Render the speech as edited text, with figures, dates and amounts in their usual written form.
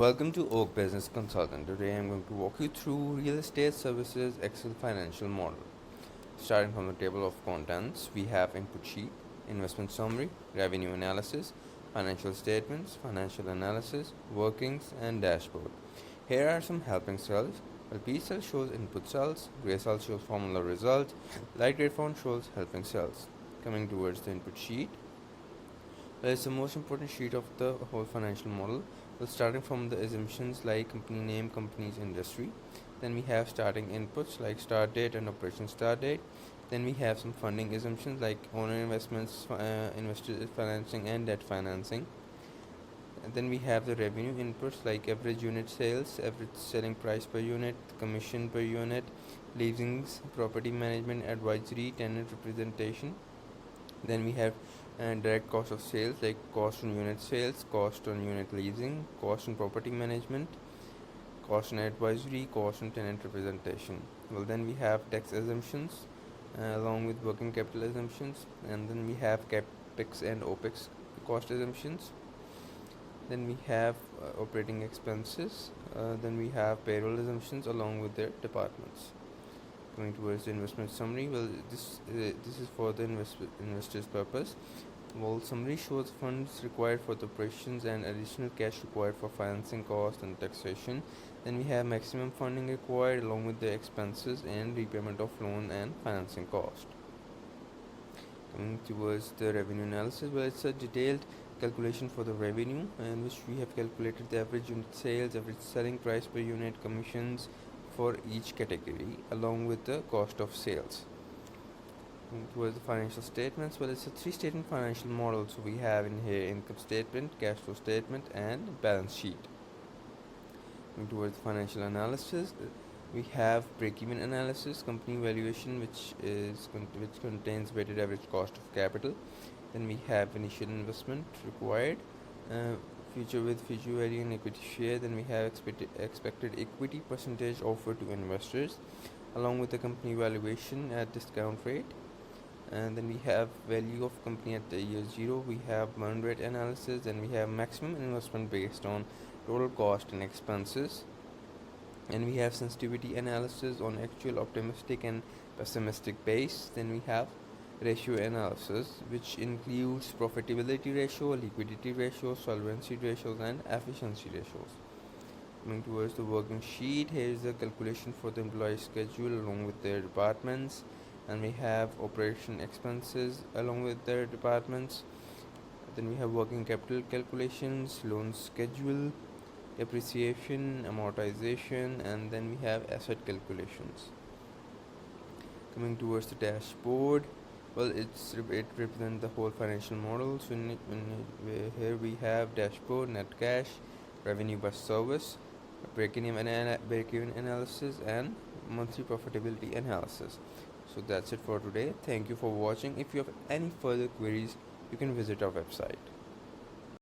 Welcome to Oak Business Consultant. Today I'm going to walk you through Real Estate Services Excel financial model. Starting from the table of contents, we have input sheet, investment summary, revenue analysis, financial statements, financial analysis, workings, and dashboard. Here are some helping cells. While peach cell shows input cells, gray cell shows formula results, light gray font shows helping cells. Coming towards the input sheet, it's the most important sheet of the whole financial model. Well, starting from the assumptions like company name, company's industry. Then we have starting inputs like start date and operation start date. Then we have some funding assumptions like owner investments, investor financing, and debt financing. And then we have the revenue inputs like average unit sales, average selling price per unit, commission per unit, leasings, property management, advisory, tenant representation. Then we have direct cost of sales like cost on unit sales, cost on unit leasing, cost on property management, cost on advisory, cost on tenant representation. Well, then we have tax assumptions along with working capital assumptions, and then we have capex and opex cost assumptions. Then we have operating expenses. Then we have payroll assumptions along with their departments. Coming towards the investment summary, well, this is for the investor's purpose. Well, summary shows funds required for the operations and additional cash required for financing cost and taxation. Then we have maximum funding required along with the expenses and repayment of loan and financing cost. Coming towards the revenue analysis, well, it's a detailed calculation for the revenue in which we have calculated the average unit sales, average selling price per unit, commissions for each category along with the cost of sales. Towards the financial statements, well, it's a three-statement financial model. So we have in here income statement, cash flow statement, and balance sheet. Towards the financial analysis, we have break-even analysis, company valuation, which contains weighted average cost of capital. Then we have initial investment required, future value and equity share. Then we have expected equity percentage offered to investors, along with the company valuation at discount rate. And then we have value of company at the year 0. We have burn rate analysis, and we have maximum investment based on total cost and expenses. And we have sensitivity analysis on actual optimistic and pessimistic base. Then we have ratio analysis, which includes profitability ratio, liquidity ratio, solvency ratios, and efficiency ratios. Coming towards the working sheet, here is the calculation for the employee schedule along with their departments, and we have operation expenses along with their departments. Then we have working capital calculations, loan schedule, depreciation, amortization, and then we have asset calculations. Coming towards the dashboard, well, it represents the whole financial model. So here we have dashboard, net cash, revenue by service, break-even analysis, and monthly profitability analysis. So that's it for today. Thank you for watching. If you have any further queries, you can visit our website.